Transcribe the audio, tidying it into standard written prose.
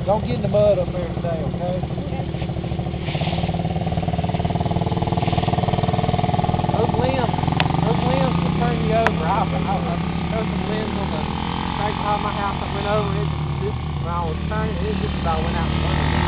Don't get in the mud up there today, okay? Those limbs will turn you over. I throw some limbs on the track behind my house. I went over it. When I was turning, it just about went out the window.